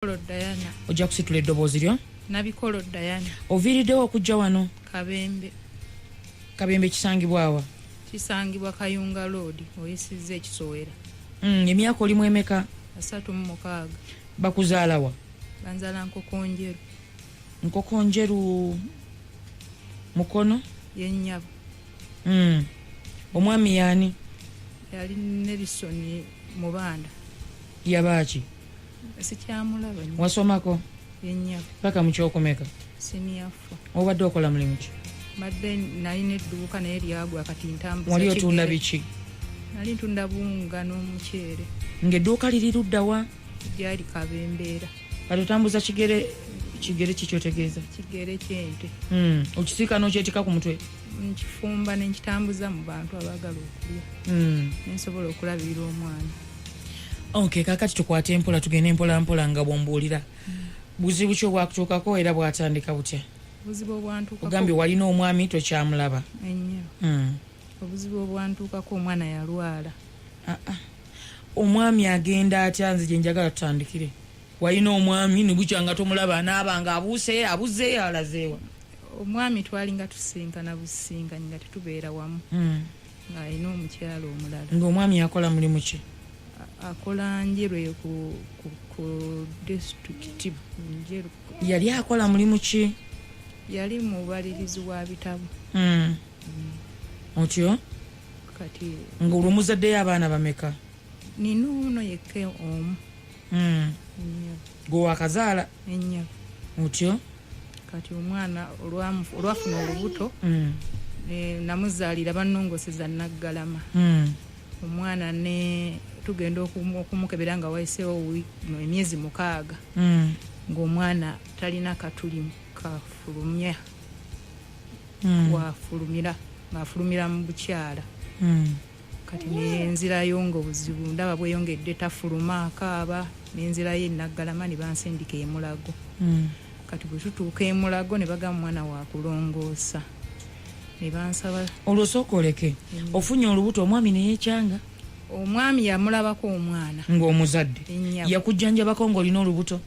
Diana. Ojja kusitula eddoboozi lyo? Nabikolo Diana. Oviiriddewo okujja wano? Kabembe. Kabembe kisangibwa wa? Kisangibwa Kayunga Road, oyisizza ekisowera. Emyaka olimu emeka? 36. Bakuzaala wa? Banzala Nkokonjeru. Nkokonjeru Mukono? Yennyabo. Omwami yaani? Yali Nelson Mubanda. Yabaaki? Sikyamulaba nnyo. Wasomako? Yennyabo. Paka mu kyokomeka? Senior 4. Obadde okola mulimu ki? Madde nalina edduuka naye lyagwa kati ntambuza. Wali otunda biki? Nali ntunda buwunga n'omuceere. Ng'edduuka liri ludda wa? Lyali Kabembeera. Kati otambuza kigere kikyotegeeza? Kigere ky'ente. Okisiika n'okyetika ku mutwe? Nkifumba ne nkitambuza mu bantu abaagala okulya. Nensobola okulabirira omwana. Okay, kakati tukwate empola tugende mpola nga bwombuulira. Buzibu ki obwakutuukako era bwatandika butya? Obuzibu obwantuukako. Ogambye walina omwami tokyamulaba? Ennyo. Obuzibu obwantuukako omwana yalwala. Omwami agenda atya? Nze gye njagala tutandikire. Walina omwami nibukya nga tomulaba anaabanga abuzeeyo alazeewa? Omwami twalinga tusinkana businkanye nga tetubeera wamu. Ng'alina omukyala omulala. Ng'omwami akola mulimu ki? Akola Njerwe ku district Njeru. Yali akola mulimu ki? Yali mubalirizi wa bitabo. Otyo? Kati ng'olumuzaddeyo abaana bameka? Nina ono yekka omu. Gwe wakazaala? Ennyo. Otyo? Kati omwana olwafuna olubuto namuzaalira bannongoseza Naggalama. Omwana ne tugenda okumukebera nga wayiseewo emyezi 6 ng'omwana talina katuli kafulumya wafulumira ng'afulumira mu bukyala. Kati nenzirayo ng'obuzibu ndaba bweyongedde tafuluma akaaba nenzirayo Naggalama ne bansindika e Mulago. Kati bwe tutuuka e Mulago ne bagamba mwana wa kulongoosa ne bansaba olwosooka oleke ofunye olubuto omwami ne yeekyanga? Omwami yamulabako omwana ng'omuzadde yakujjanjabako ng'olina olubuto?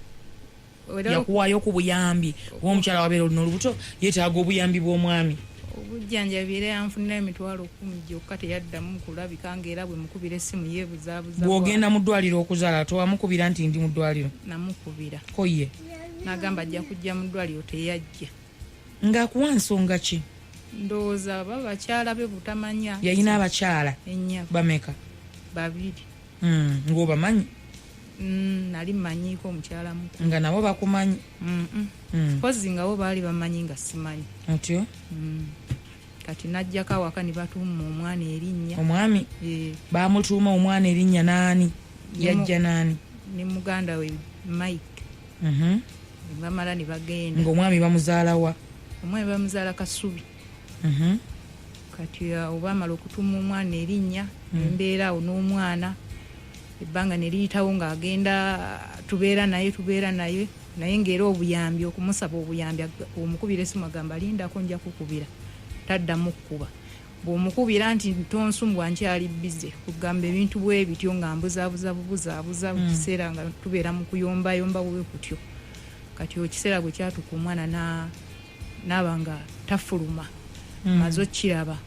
Yakuwaayo ku buyambi bw'omukyala wabeera olina olubuto yeetaaga obuyambi bw'omwami? Obujjanjabi era yanfunira emitwalo 10 gyokka teyaddamu kulabika ng'era bwe mukubira essimu yeebuzaabuza. Bw'ogenda mu ddwaliro okuzaala towamukubira nti ndi mu ddwaliro? Namukubira. Ko ye? N'agamba ajja kujja mu ddwaliro teyajja. Ng'akuwa nsonga ki? Ndowooza baba bakyala be butamanya. Yalina abakyala? Ennya. Bameka? 2. Ng'obamanyi? Nali mmanyiiko omukyala muto. Nga nabo bakumanyi? Pozi nga bo baali bamanyi nga simanyi. Otyo? Kati najjako awaka ne batuuma omwana erinnya. Omwami? Baamutuuma omwana erinnya naani? Yajja naani? Ne muganda we Mike. Bamala ne bagenda. Ng'omwami bamuzaala wa? Omwami bamuzaala Kasubi. Kati obamala okutuuma omwana erinnya embeera awo n'omwana ebbanga ne liyitawo ng'agenda tubeera naye naye ng'era obuyambi okumusaba obuyambi omukubira essimu agamba lindako nja kukubira taddamu kkuba bw'omukubira nti tonsumbwa nkyali bize kugamba ebintu bwe bityo nga mbuzaabuza mu kiseera nga tubeera mu kuyombayomba bwe kutyo. Kati ekiseera bwe kyatuka omwana n'aba nga tafuluma maze okkiraba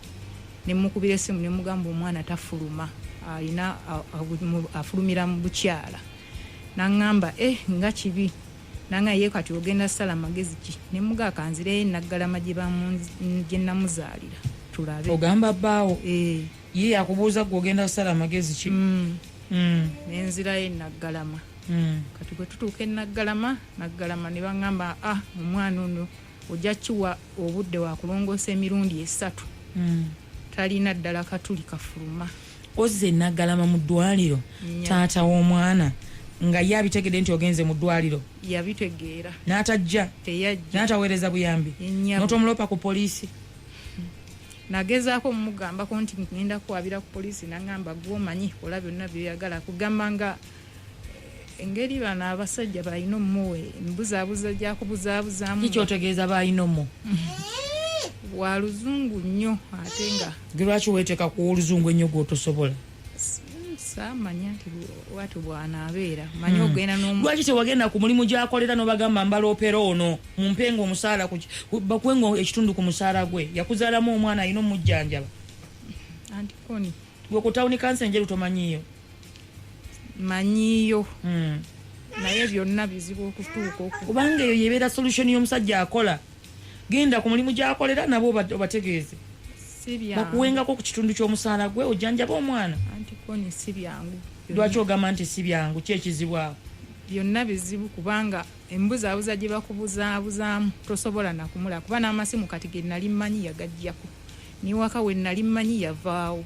ne mukubira essimu ne mugamba omwana tafuluma alina afulumira mu bukyala. N'aŋŋamba nga kibi nangaye kati ogenda sala magezi ki ne muga kanzireyo Naggalama gye namuzaalira tulabe. Ogamba bbaawo? Ye yakubuuza gwe ogenda sala magezi ki? Nenzirayo Naggalama. Kati bwe tutuuka e Naggalama ne baŋŋamba omwana ono ojja kiwa obudde wa kulongoosa emirundi 3 talina ddala katuli kafuluma. Ozze Naggalama mu ddwaliro taata w'omwana nga ye abitegedde nti ogenze mu ddwaliro? Yabitegeera. N'atajja? Teyajja. N'ataweereza buyambi? N'otomulopa ku poliisi? Nagezaako mugambako nti ngenda kuwabira ku poliisi n'aŋŋamba gw'omanyi kola byonna by'oyagala kugamba nga engeri bano abasajja balina omuwe embuzaabuza gyakubuzaabuzamu. Kiki otegeeza balina omu? Wa luzungu nnyo ate nga. Lwaki weeteeka ku oluzungu ennyo gw'otosobola? Samanya nti watu bw'anaabeera manyi ogenda lwaki tewagenda ku mulimu gy'akolera n'obagamba mbala opera ono mumpenga omusaala bakwenga ekitundu ku musaala gwe yakuzaalamu omwana alina omujjanjaba antikoni gwe ku tawuni kansa enjeru tomanyiiyo manyiiyo naye byonna bizibu okutuuka kubanga eyo yebeera solution y'omusajja akola genda ku mulimu gy'akolera nabo obategeeze bakuwengako ku kitundu ky'omusaala gwe ojjanjaba omwana antikoni si byangu lwaki ogamba nti si byangu ki ekizibu awo byonna bizibu kubanga embuzaabuza gye bakubuzaabuzaamu tosobola nakumula kuba n'amasimu kati ge nali mmanyi yagajjako niwaka we nali mmanyi yavaawo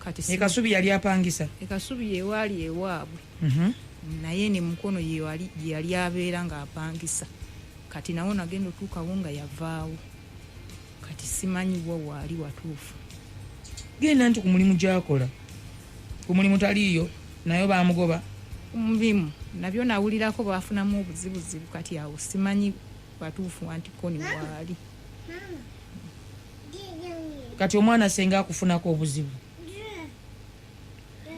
kati ekasubi yali apangisa ekasubi yewaali ewaabwe naye ne mukono yali abeera ng'apangisa kati nawo nagenda otuukawo nga yavaawo kati simanyiwa waali watuufu genda nti ku mulimu gy'akola ku mulimu taliiyo naye baamugoba mulimu nabyo nawulirako baafunamu obuzibuzibu kati awo simanyi watuufu antikoni waali kati omwana senga akufunako obuzibu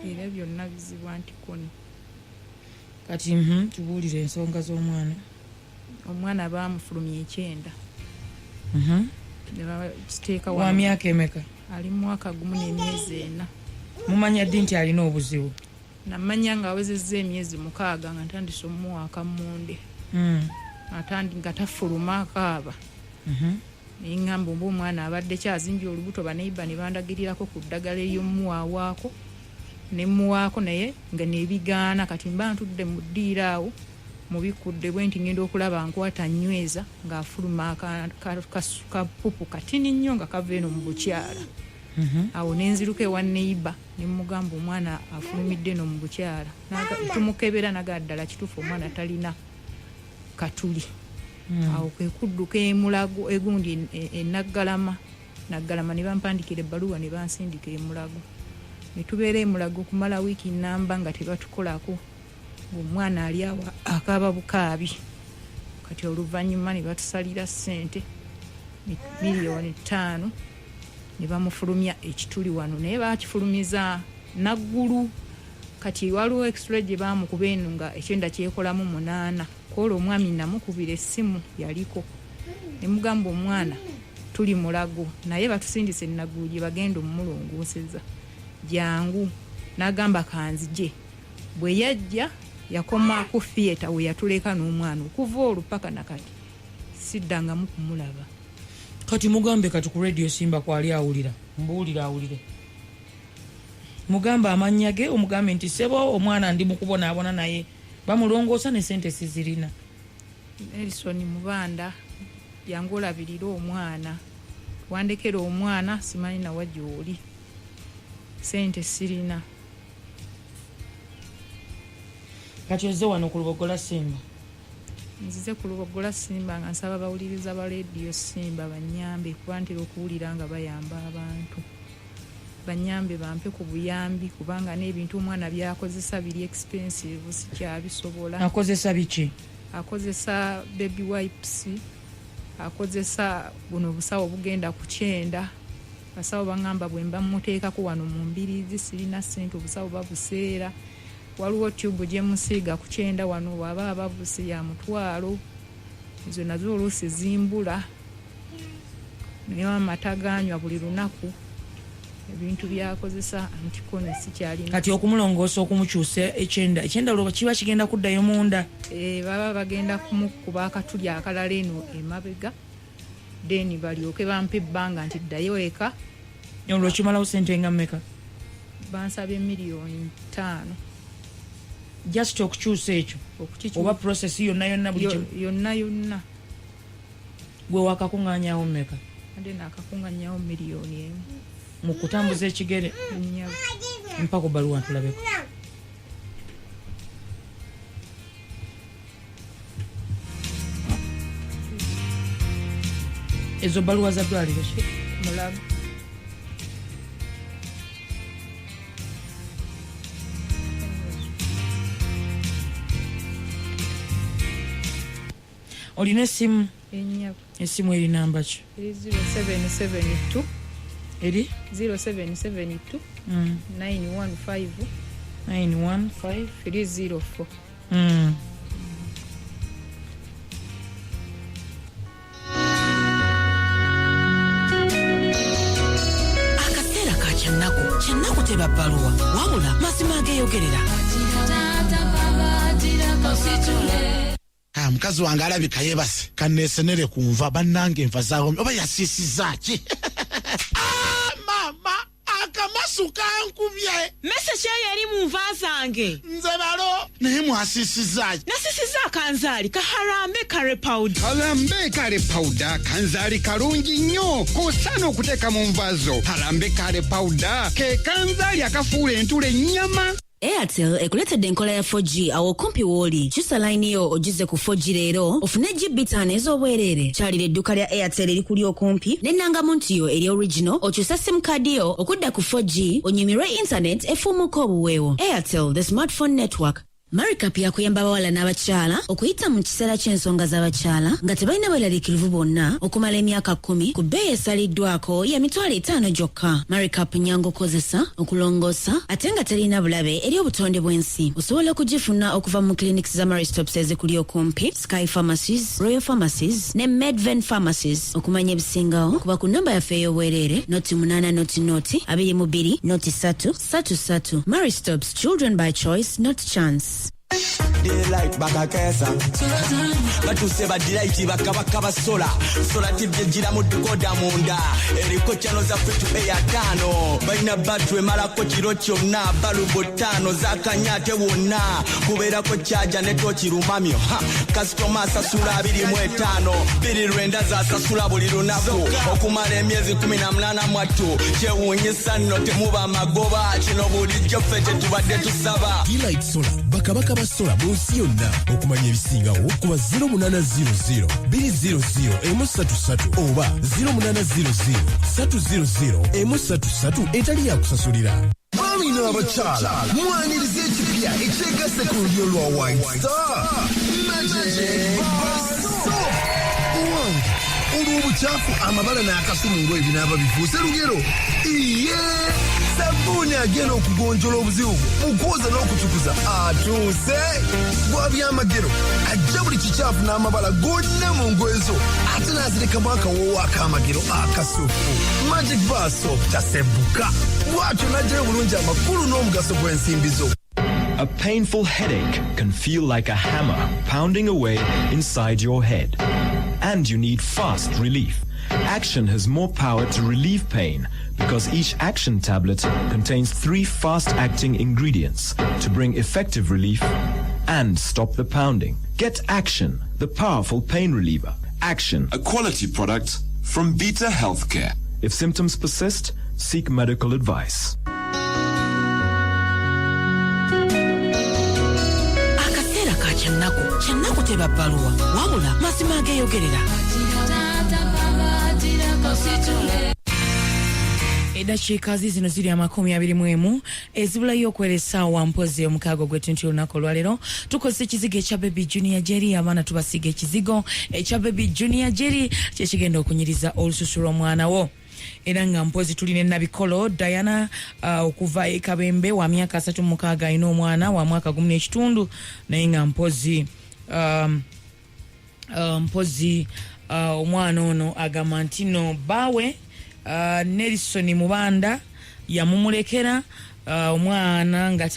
era byonna bizibu antikoni kati tubuulire ensonga z'omwana omwana baamufulumya 9 wa myaka emeka ali mu mwaka gumu n'emyezi 4 mumanya ddi nti alina obuzibu namanya nga awezezza emyezi 6 nga ntandise omuwaaka mmunde nga tafuluma akaaba neŋŋamba oba omwana abadde kyazimbye olubuto baneiba ne bandagirirako ku ddagala ery'omuwaawaako ne muwaako naye nga nebigaana kati mba ntudde mu ddiiro awo mubikudde bwe nti ngenda okulaba nkwata nyweza ng'afuluma kapupu katini nnyo nga kava eno mu bukyala awo nenziruka ewa neiba ne mugamba omwana afulumidde eno mu bukyala tumukebera naga ddala kituufu omwana talina katuli awo kwe kudduka emulago egundi enaggalama ne bampandikira ebbaluwa ne bansindika emulago ne tubeera emulago okumala wiiki nnamba nga tebatukolako omwana ali awo akaaba bukaabi kati oluvannyuma ne batusalira ssente miliyoni 5 ne bamufulumya ekituli wano naye bakifulumiza naggulu kati waliwo extra gye baamukuba eno nga ekyenda kyekolamu 8 kwola omwami namukubira essimu yaliko ne mugamba omwana tuli mulago naye batusindise naggulu gye bagenda omumulongooseza jangu n'agamba kanzije bwe yajja yakoma ku theatre we yatuleka n'omwana okuva olupaka nakati siddangamu kumulaba kati mugambe kati ku radio Simba kwali awulira mbuulira awulire mugamba amannya ge omugambe nti sebo omwana ndi mukubonaabona naye bamulongoosa ne sente sizirina Nelson Mubanda yangu olabirira omwana wandekera omwana simanyi nawa gy'oli sente sirina kati ozze wano ku Lubogola Simba nzize ku Lubogola Simba nga nsaba bawuliriza ba radio Simba banyambe kuba ntera okuwulira nga bayamba abantu banyambe bampe ku buyambi kubanga n'ebintu omwana byakozesa biri expensive sikyabisobola akozesa biki akozesa baby wipes akozesa buno busawo bugenda ku 9 basawo bangamba bwe mba muteekako wano mu mbirizi sirina ssente obusawo babuseera waliwo tube gye musiiga ku 9 wano waba abavusi ya mutwalo izo nazo oluusi zimbula naye amataganywa buli lunaku ebintu byakozesa antikoni sikyalina kati okumulongoosa okumukyusa ekyenda olwo kiba kigenda kuddayo munda baba bagenda kumukuba akatuli akalala eno emabega deni balyoke bampe ebbanga nti ddayo eka olwo kimalawo sente nga mmeka bansabye miliyoni 5 just okukyusa ekyo oba process yonna buli yonna gwe wakakunganyawo mmeka ande nakakunganyawo miliyoni 1 mu kutambuza ekigere mpako baluwa ntulabeko ezo baluwa za ddwaliro mulago olina essimu ennyabo essimu eri namba ki 0772 eri 0772 915 915 Akaseera ka Kyanaaku teba bbaluwa wabula mazima ageeyogerera. Mukazi wange alabika yeebase kanneesenere ku nva bannange enva zaawo oba yasiisiza ki? Mama akamasu kankubye. Message yali mu nva zange. Nze balo naye mwasiisiza ki? Nasisiza kanzaali kaharambe kare powder. Harambe kare powder kanzaali kalungi nnyo k'osaana okuteeka mu nva zo. Harambe kare powder ke kanzaali akafuula entula ennyama. Airtel ekuletedde enkola ya 4G awo kumpi wooli. Kyusa line yo ogize ku 4G leero ofune GB 5 ez'obwereere. Kyalira edduuka lya Airtel erikuli okumpi n'ennangamuntu yo eri original okyusa sim card yo okudda ku 4G onyumirwe internet efuumuka obuweewo. Airtel, the smartphone network. Marikup yakuyamba abawala n'abakyala okuyita mu kiseera ky'ensonga z'abakyala nga tebalina bweraliikirivu bonna okumala emyaka 10 ku bbeeyi esaliddwako ya $5 gyokka. Marikup nnyangu okozesa okulongoosa ate nga terina bulabe eri obutonde bw'ensi. Osobola okugifuna okuva mu clinics za Maristops ezikuli okumpi, Sky Pharmacies, Royal Pharmacies ne Medven Pharmacies. Okumanya ebisingawo kuba ku nnamba yaffe ey'obwereere noti 8 Maristops, children by choice, not chance. Daylight bagakesa batuse badiraiti bakabaka sola tibye gira mu decoder munda eriko chano za free to pay atano baina batwe malako kiro kyonna balubo 5 zakanyate wonna kubera ko charger ne tochi rumamyo customer sasula 25 biri rwenda za sasula buli lunaku okumala emyezi 18 mwatu kyewunyisa nno temuba magoba kino bulijjo fete tubadde tusaba Daylight sola bakabaka basola munsi yonna okumanya ebisingawo kuba 0800 200 oba 0800 etali yakusasulira. Mwami n'abakyala mwaniriza ekipya ekyegasse ku lulyo lwa White Star Magic olw'obukyafu amabala n'akasumungo ebinaaba bifuuse lugero iye sabuni agenda okugonjola obuzibu mukwoza n'okutukuza atuuse gwabyamagero ajja buli kikyafu n'amabala gonna mu ngoye zo ate n'azirekamu akawoowo ak'amagero akasufu Magic Bar Soap tasebbuka bw'atyo n'ajjayo bulungi amakulu n'omugaso gw'ensimbi zo. A painful headache can feel like a hammer pounding away inside your head. And you need fast relief. Action has more power to relieve pain because each Action tablet contains 3 fast-acting ingredients to bring effective relief and stop the pounding. Get Action, the powerful pain reliever. Action, a quality product from Beta Healthcare. If symptoms persist, seek medical advice. Akaseera ka Kyanaaku teba bbaluwa wabula mazima ageeyogerera. Eddakiika zino ziri 21 ezibulayo okwera essaawa mpozi omukaaga gw'etuntu olunaku olwaleero tukozesa ekizigo ekya Baby Junior Jerry. Abaana tubasiga ekizigo ekya Baby Junior Jerry kyekigenda okunyiriza olususu lw'omwana wo. Era nga mpozi tuli ne Nabikolo Diana okuva e Kabembe wa myaka 36 alina omwana wa mwaka 10 naye nga mpozi omwana ono agamba nti no baawe Nelson Mubanda yamumulekera omwana nga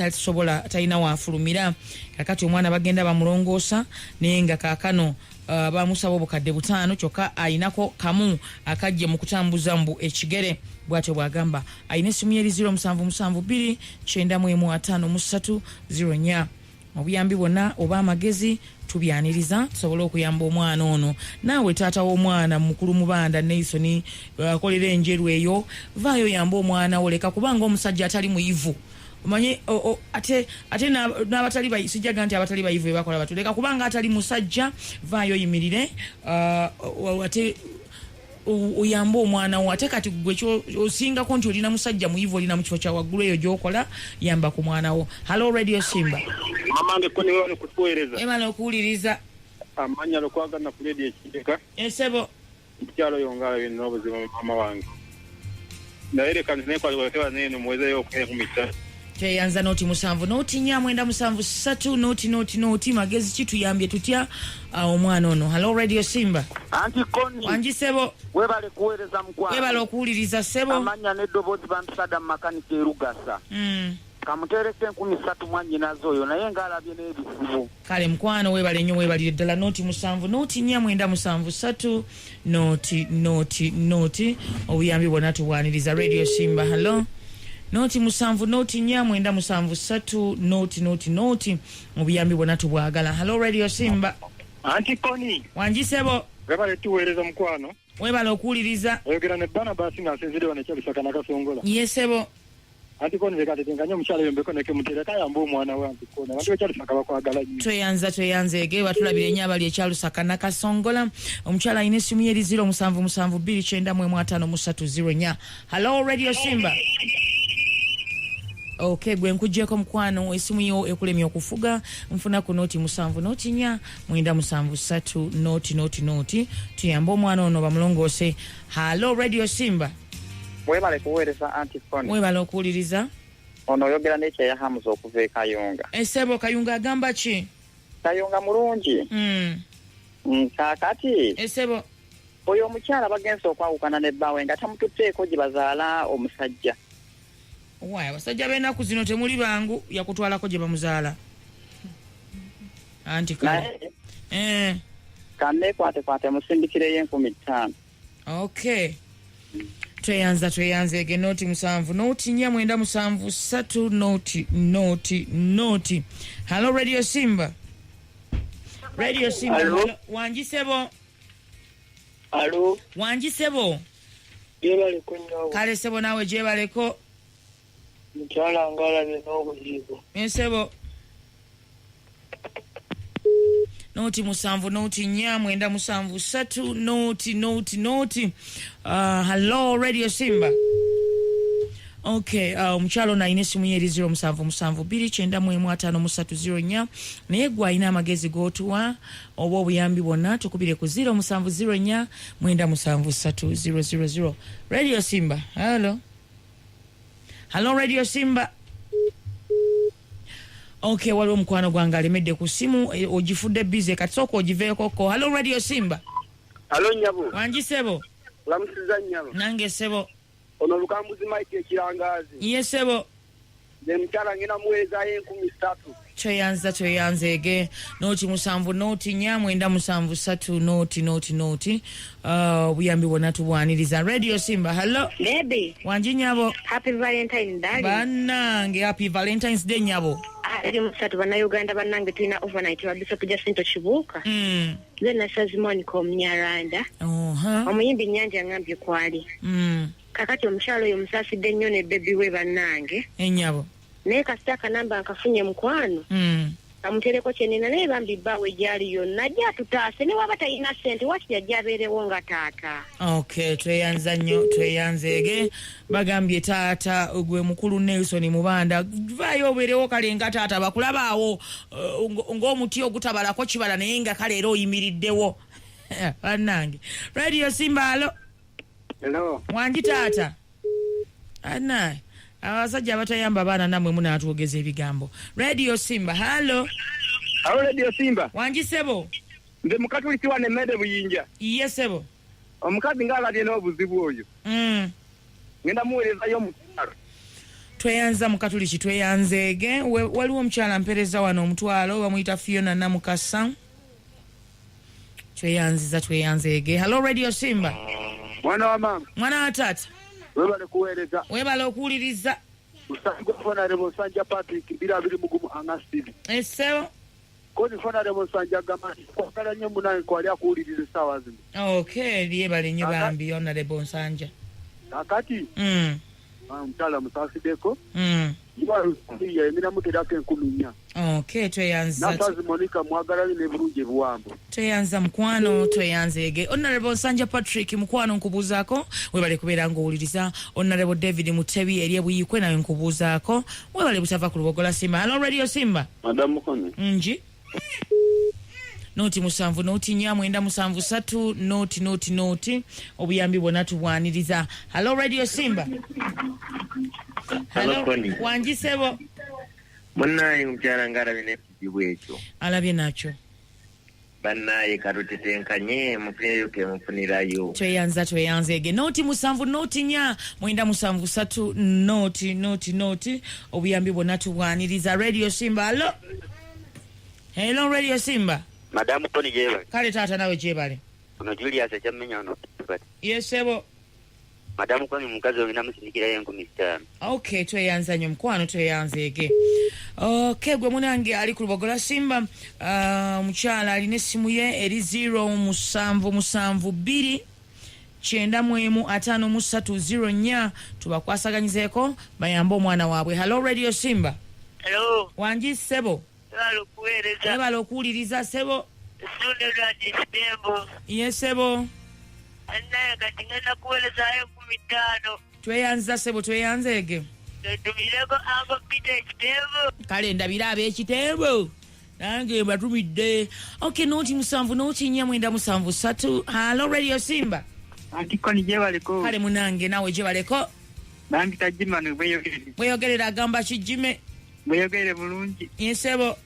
talina wafulumira. Kakati omwana bagenda bamulongoosa naye nga kaakano bamusaba obukadde 5 kyokka ayinako kamu akajje mu kutambuza mbu ekigere. Bw'atyo bw'agamba ayina essimu yeri 0772 95304. Obuyambi bwonna oba amagezi tubyaniriza tusobole okuyamba omwana ono. Naawe taata w'omwana mukulu Mubanda Nelson akolera enjeru eyo vaayo yamba omwana wo leka kubanga omusajja atali muyivu. Omanye ate n'abatali bayisijaga nti abatali bayivu bakola batuleka kubanga atali musajja vaayo yimirire ate uyamba omwana wo ate kati gwe osingako nti olina musajja muyivu olina mu kifo kya waggulu eyo gy'okola yamba ku mwana wo. Hello Radio Simba. Mamange ko niwe kutuweereza. Emala okuwuliriza. Amanya lokwagana ku radio ekiteka. Ensebo. Kyalo yongala bino n'obuzima mama wange. Naere kandi ne kwali wakewa nene muweze yo kwe kumita. tweyanza noti musanvu noti nya mwenda musanvu satu noti magezi kituyambye tutya omwana ono. Hello Radio Simba. Anti Koni. Wanji sebo. Webale kuweereza mkwano. Webale okuwuliriza sebo. Amanya n'eddoboozi bamusada makanika erugasa. Kamutereke 13 mwannyinazo oyo naye ng'alabye n'ebizibu. Kale mukwano webale nnyo webalire ddala noti musanvu noti nya mwenda musanvu satu noti obuyambi bwonna tubwaniriza Radio Simba. Hello. Noti musanvu noti nya mwenda musanvu satu noti obuyambi bwonna tubwagala. Hello Radio Simba. Anti Koni. Wanji sebo. Webale tuweereza mukwano. Webale okuwuliriza. Oyogera ne Barnabas ng'asinzire wano ekyabisaka nakasongola. Ye sebo. Anti Koni leka tetenganya omukyala yombeko neke mutereka yamba omwana we Anti Koni. Abantu ekyalusaka bakwagala nnyo. Tweyanza ege batulabire nnyo abali ekyalusaka nakasongola. Omukyala ayina essimu ye 0772955304. Hello Radio Simba. Okay, gwe nkujjeko mukwano essimu yo ekulemye okufuga nfuna ku noti musanvu noti nya mwenda musanvu satu noti tuyamba omwana ono bamulongoose. Hello Radio Simba. Webale kuweereza Anti Koni. Webale okuwuliriza. Ono oyogera n'ekyeya Hamuza okuva e Kayunga. Esebo Kayunga agamba ki? Kayunga mulungi. Kaakati. Esebo. Oyo omukyala bagenze okwawukana ne baawe nga tamututteeko gye bazaala omusajja. Waya basajja b'ennaku zino temuli bangu yakutwalako gye bamuzaala. Anti kale. Kanneekwate musindikireyo 15,000. Okay. Tweyanza ege noti musanvu noti nya mwenda musanvu satu noti. Hello Radio Simba. Radio Simba. Hello. Wanji sebo. Hello. Wanji sebo. Jebale kunyo. Kale sebo nawe jebaleko. Mukyala ngaalabye n'obuzibu. Sebo. Noti musanvu noti nya mwenda musanvu satu noti. Hello Radio Simba. Okay, omukyalo naine essimu ye 0772955304 naye gwe alina amagezi g'otuwa oba obuyambi bwonna tukubire ku 0704 mwenda musanvu 3000. Radio Simba. Hello Radio Simba. Okay, waliwo mukwano gwange alemedde ku simu ogifudde bize kati sooka ogiveekoko. Hello Radio Simba. Hello Nyabo. Wanji sebo. Lamusiza Nyabo. Nange sebo. Ono lukambuzi Mike ekirangazi. Ye sebo. Ne mukyala ngina muweeza 13,000. Tweyanza ege noti musanvu noti nya mwenda musanvu satu noti. Buyambi bwonna tubwaniriza. Radio Simba. Hello. Baby. Wanji Nyabo. Happy Valentine's Day. Bannange happy Valentine's Day Nyabo. Eri musatu bannayuganda bannange tulina overnight wa Bishop Jacinto Kibuuka. Nze nasazi Monica Omunyarwanda. Omuyimbi Nyanja ngambye kwali. Kakati omukyalo oyo musaasidde nnyo ne baby we bannange. Nyabo. Naye kasita akanamba nkafunye mukwano. Amutereko kyenina naye bambi baawe gyali yonna jja tutaase ne waba talina ssente waki yajja abeerewo nga taata. Okay, tweyanza ege bagambye taata gwe mukulu Nelson Mubanda vaayo obeerewo kale nga taata bakulabaawo ng'omuti ogutabalako kibala naye nga kale era oyimiriddewo. Bannange. Radio Simba. Hello. Wanji taata. Abasajja abatayamba abaana namwe munaatwogeza ebigambo. Radio Simba. Hello Radio Simba. Wanji sebo. Nze mukatulisi wane mmede buyinja. Ye sebo. Omukazi ngaalabye n'obuzibu oyo. Ngenda muweerezayo omukyalo. Tweyanza mukatuliki tweyanzeege waliwo omukyala mpereza wano omutwalo bamuyita Fiona Namukasa. Tweyanzeege. Hello Radio Simba. Mwana wa mama. Mwana wa tata. Webale kuweereza. Webale okuwuliriza. Fona Rebo Sanja Patrick birabiri mugumu angasibi. Esebo. Koni Fona Rebo Sanja Gamani kwakala nnyo munange kwali akuwuliriza essaawa zino. Okay, lyebale nnyo bambi Fona Rebo Sanja. Kakati. Omukyala musaasiddeko. Iwalusiya emiramu terako 10,000. Okay, tweyanza. Nasazi Monica mwagalani ne bulungi ebuwambo. Tweyanza mukwano, tweyanzeege. Honorable Sanja Patrick mukwano nkubuuzaako. Webale kubeera ng'owuliriza. Honorable David Mutebi eri ebuyikwe nawe nkubuuzaako. Webale butava ku Lubogola Simba. Hello Radio Simba. Madam Mukone. Nji. noti musanvu noti nya mwenda musanvu satu noti obuyambi bwonna tubwaniriza. Hello Radio Simba. Hello wanjisebo Munaye mchana ngara bine kibwecho. Alabye nacho. Banaye karutetenkanye mupire ke mufunirayo. Tweyanze ege noti musanvu noti nya mwenda musanvu satu noti obuyambi bwonna tubwaniriza. Radio Simba. Hello Radio Simba. Madam Tony Jeba. Kale tata nawe jebale. Ono Julius chamenya ono. Yesebo. Madam Tony mukazi wina musinikira yengu Mr. Okay, tweyanza nyo mkwano tweyanze ege. Okay, gwe munange ali ku Lubogola Simba. Muchala ali ne simu ye eri 0 chenda mwemu atano musatu 0 nya tubakwasaganyizeko bayamba omwana waabwe. Hello Radio Simba. Hello. Wanji sebo. Hello kueleza. Ebalo kuuliriza sebo. Sunde radi sebo. Yes sebo. Anaye katingana kueleza ayo 15. Tweyanza sebo tweyanzege. Tumileko ango pita sebo. Kale ndabira abe kitebo. Nange batumidde. Okay, noti musanvu noti nya mwenda musanvu satu. Hello Radio Simba. Antiko ni jebaleko. Kale munange nawe jebaleko. Bangi tajima no bweyogerera agamba kijime. Bweyogere bulungi. Yesebo.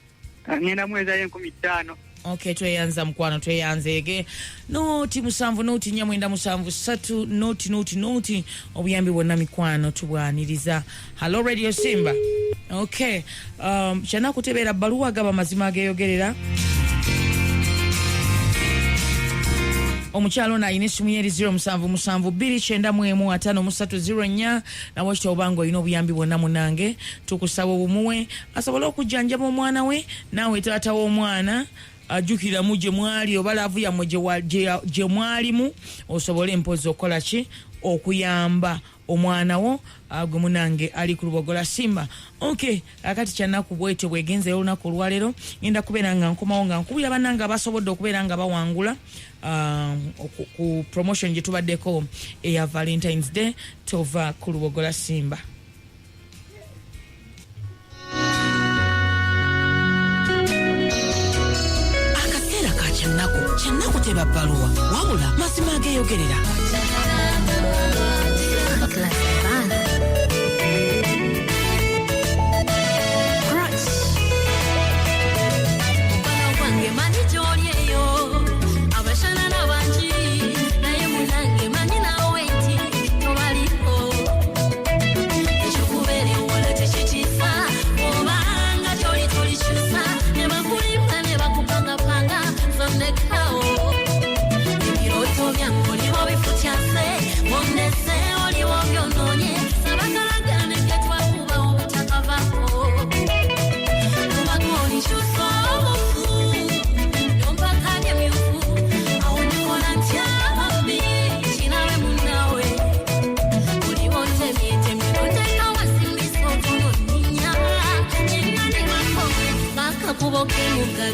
Ngenda mweza ye 15. Okay, tweyanza mkwano tweyanzege. Noti musanvu noti nya mwenda musanvu satu noti obuyambi bwonna mikwano tubwaniriza. Hello Radio Simba. Okay, chana kutebera baluwa gaba mazima ageyogerera. Omukyalo na ine simu yeri 0 chenda mwemu atano musatu 0 nya na wachita obango ino buyambi bwonna munange tukusaba obumuwe asobola okujjanjaba omwana we nawe taata w'omwana ajukira muje mwali obalavu ya je mwalimu osobole mpozi okola ki okuyamba omwana wo agwe munange ali ku Lubogola Simba. Okay, akati Kyanaaku bwete bwegenze olunaku olwalero ngenda kubeera nga nkomawo nga nkubira bannanga abasobodde okubeera nga bawangula ku promotion gye tubaddeko eya Valentine's Day tova ku Lubogola Simba. Akaseera ka Kyanaaku teba baluwa wabula mazima ageyogerera.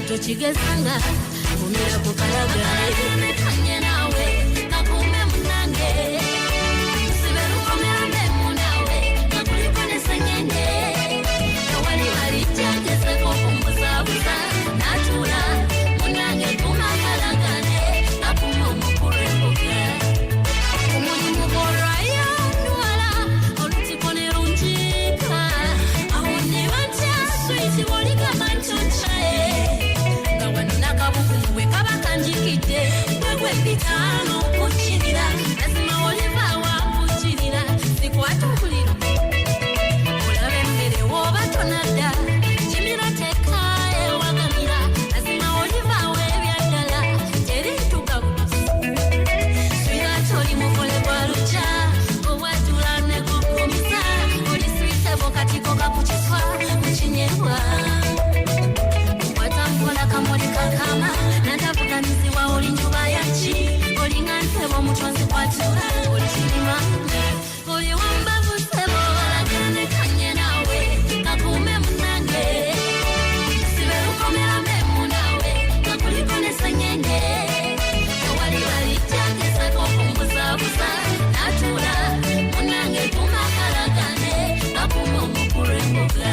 Tochigezanga kumira kukalagane kanye nawe nakume munange siberu komera munawe nakulikone sengenge wali chakese ko kumbuza natula munange kumakalagane nakume mukurebuke kumuni muboraya nuala olutikone runjika awundi wanja switi wolika manchoncha bitano kuchirira lazima oliva wa kuchirira sikwatu kuliro olabe mbere woba tonada chimira teka ewagamira lazima oliva we byagala teri tugabuzi swira tori mukole kwalucha obwatulane kukumisa oliswite bokatiko kakuchiswa kuchinyerwa watambola kamolika kama nandavuganizi wa olinjuba yachi olingantebo muchwanzi kwatula olichilima oliwambavu sebo alagane kanye nawe nakume munange siberukomera memu nawe nakulikone sengenge wali chakeseko kumbuzabuza natula munange kumakalagane nakume umukurebuga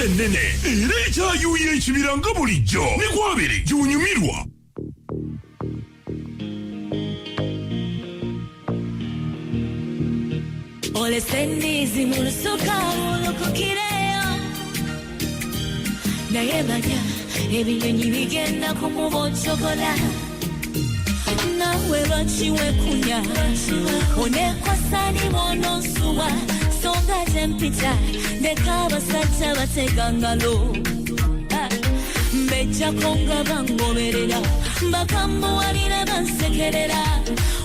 ennene era ekyayuuya ekibira nga bulijjo ne kwabiri gy'onyumirwa. Ole sendizi mu lusuka olukukireyo naye manya ebinyonyi bigenda kumuboncokola nawe lwakiwekunya onekwasani bwonosuwa songa tempita ndeka abasajja bategangalo mbejjako nga bangoberera bakambuwalira bansekerera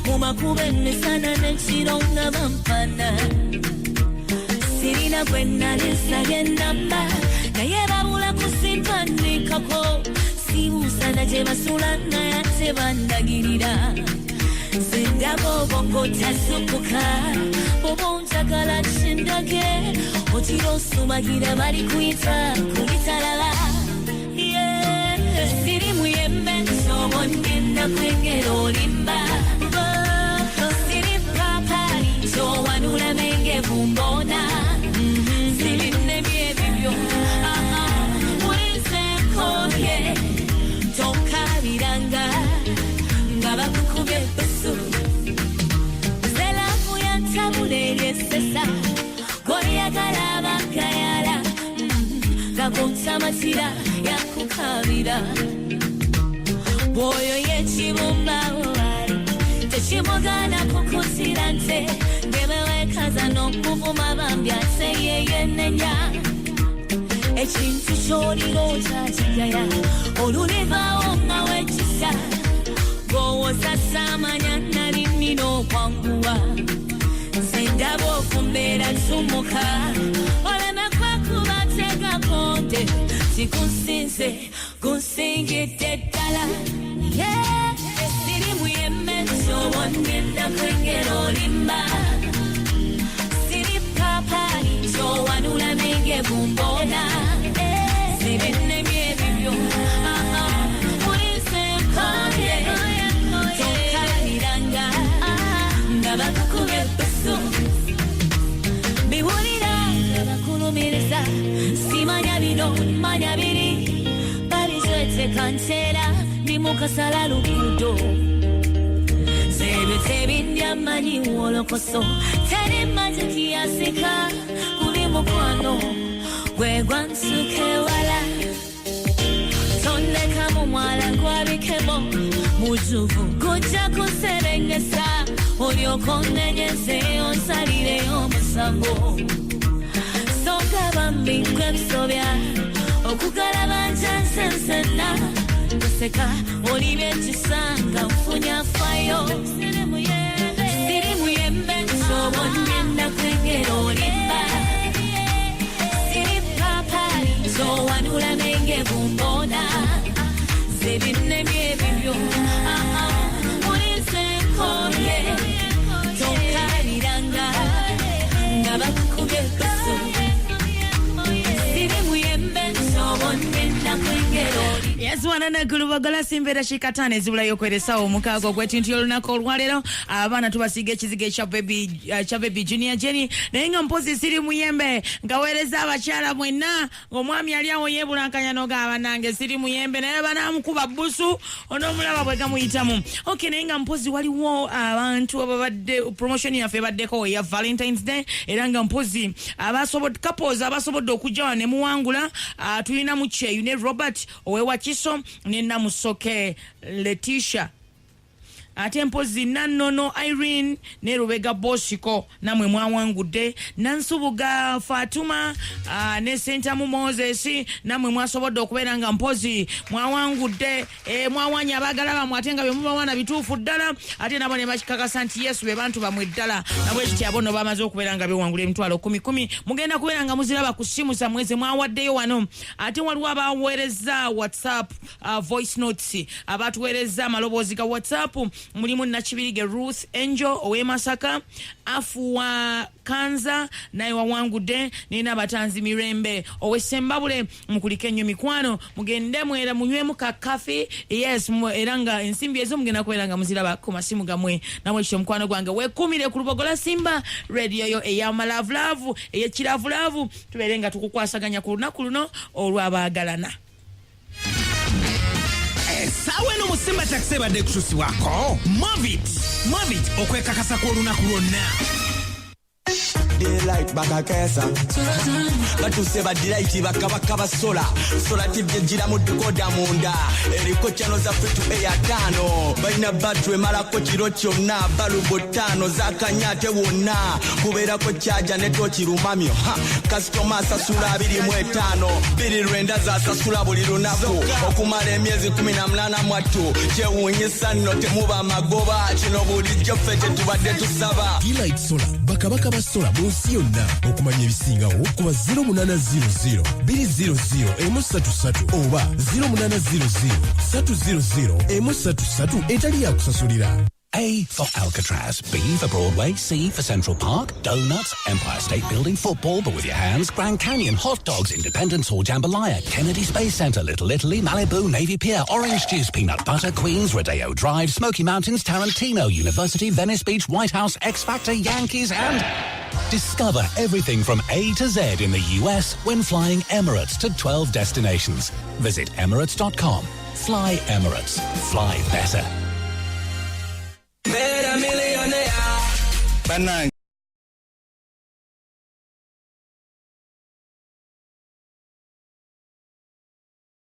mu makuba emisana n'ekiro nga bampana sirina gwe nalisabye ennamba naye babula kusimpanikako sibuusana gye basula naye ate bandagirira sindaba obongo tasukuka oba onjagala kindage otira osumagira bali kuyita kulitalala siri muyembe nsobo ngenda kwengera olimba siri papali kyowanula menge bumbona siri nebyebibyo mulizekoye tokabiranga nga bakukubye ebusu zelafu yantabula eryesesa goliyagala abagayala gagonsamatira yakukabira bwoyo yekibumbaowali tekimugana kukutira nte ngebewekaza n'okuvuma bambi ate yeyenenya ekintu kyoliro kyakigaya olulivaawo nga wekisa gwowoza saamanya nalimina okwanguwa sindaba okumbeera tumuka oleme kwekubatega konte sikunsinze kunsingidde ddala siri muyembe nsobo ngenda kwengera olimba siri papali kyowanula menge bumbona siri nebyebibyo mulisekoye tokaliranga nga bakukubye ebusu biwulira nga bakulumiriza simanya bino manya biri balizweteka nteera ndi mukasala lugudo zebyo tebindya manyi wolokoso teri majiki yasika kuli mukwano gwegwa nsuke wala tondeka mu mwala gwabikemo mujuvu gujja kuserengesa olyoka onnenyeze onsalireyo omusango songa bambi nkwebisobya okugalaba njansensena nseka olibya ekisanga nfunyafayo siri muyembe nsobo ngenda kwengera olimba siri papali kyowanula menge bumbona zebinnebyebibyo mulisekoye tokaliranga nga bakukubye ebusu siri muyembe nsobo ngenda kwengera olimba yazwana gulubagala simbeera shikatane ezibulayo okweresawo omukaaga ogw'ekintu y'olunaku olwaleero abaana tubasiiga ekizigo ekya baby junior jenny naye nga mpozi siri muyembe ngaweereza abakyala mwenna ng'omwami ali awo yeebulankanya n'ogaba nange siri muyembe naye banaamukuba busu onoomulaba bwe gamuyitamu ok naye nga mpozi waliwo abantu ababadde promotion yaffe ebaddeko eya valentines day era nga mpozi couples abasobodde okujja wano ne muwangula tulina mu kyeyu ne robert owewakiso ne namusoke Letitia ate mpozi nannono Irene ne Rubega Bosiko namwe mwawangudde Nansubuga Fatuma ne Sentamu Moses namwe mwasobodde okubeera nga mpozi mwawangudde mwawanya abagala bamwe ate nga bye mubawana bituufu ddala ate nabo ne bakikakasa nti Yesu be bantu bamwe ddala nabwe kiti abo no bamaze okubeera nga bewangula emitwalo 10 mugenda kubeera nga muziraba ku ssimu zammwe ze mwawaddeyo wano ate waliwo abaweereza WhatsApp voice notes abatuweereza amaloboozi ga WhatsApp mulimu Nakibirige Ruth Angel ow'Emasaka, Afuwa Kanza naye wawangudde, nina Batanzi Mirembe ow'Essembabule. Mukulike ennyo mikwano, mugende mwera munywemu ka kafe. Yes, era nga ensimbi ezo mugenda kubeera nga muziraba ku masimu gammwe. Namwe ekyo mukwano gwange weekumire ku Lubogola Simba radio yo ey'amalaavulaavu ey'ekiraavulaavu, tubeere nga tukukwasaganya ku lunaku luno olw'abaagalana. Sawe no musimba taxi badde kususibwako Movit okwekakasa kw'olunaku lwonna. Daylight bakakesa batuse badiraiti bakabaka basola tibye gira mu dekoda munda eriko chano za free to air 5 baina batwe malako kiro kyonna balubo 5 zakanyate wonna kubera ko charger network rumamyo customer sasula 25 biri rwenda za sasula buli lunaku okumala emyezi 18 mwatu kyewunyisa nno temuba magoba kino bulijjo fete tubadde tusaba Daylight sola bakabaka basola munsi yonna okumanya ebisingawo kuba 0800 200 oba 0800 300 etali yakusasulira. A for Alcatraz, B for Broadway, C for Central Park, donuts, Empire State Building, football, but with your hands, Grand Canyon, hot dogs, Independence Hall, Jambalaya, Kennedy Space Center, Little Italy, Malibu, Navy Pier, Orange Juice, Peanut Butter, Queens, Rodeo Drive, Smoky Mountains, Tarantino, University, Venice Beach, White House, X Factor, Yankees, and... Discover everything from A to Z in the US when flying Emirates to 12 destinations. Visit Emirates.com. Fly Emirates. Fly better. Bannange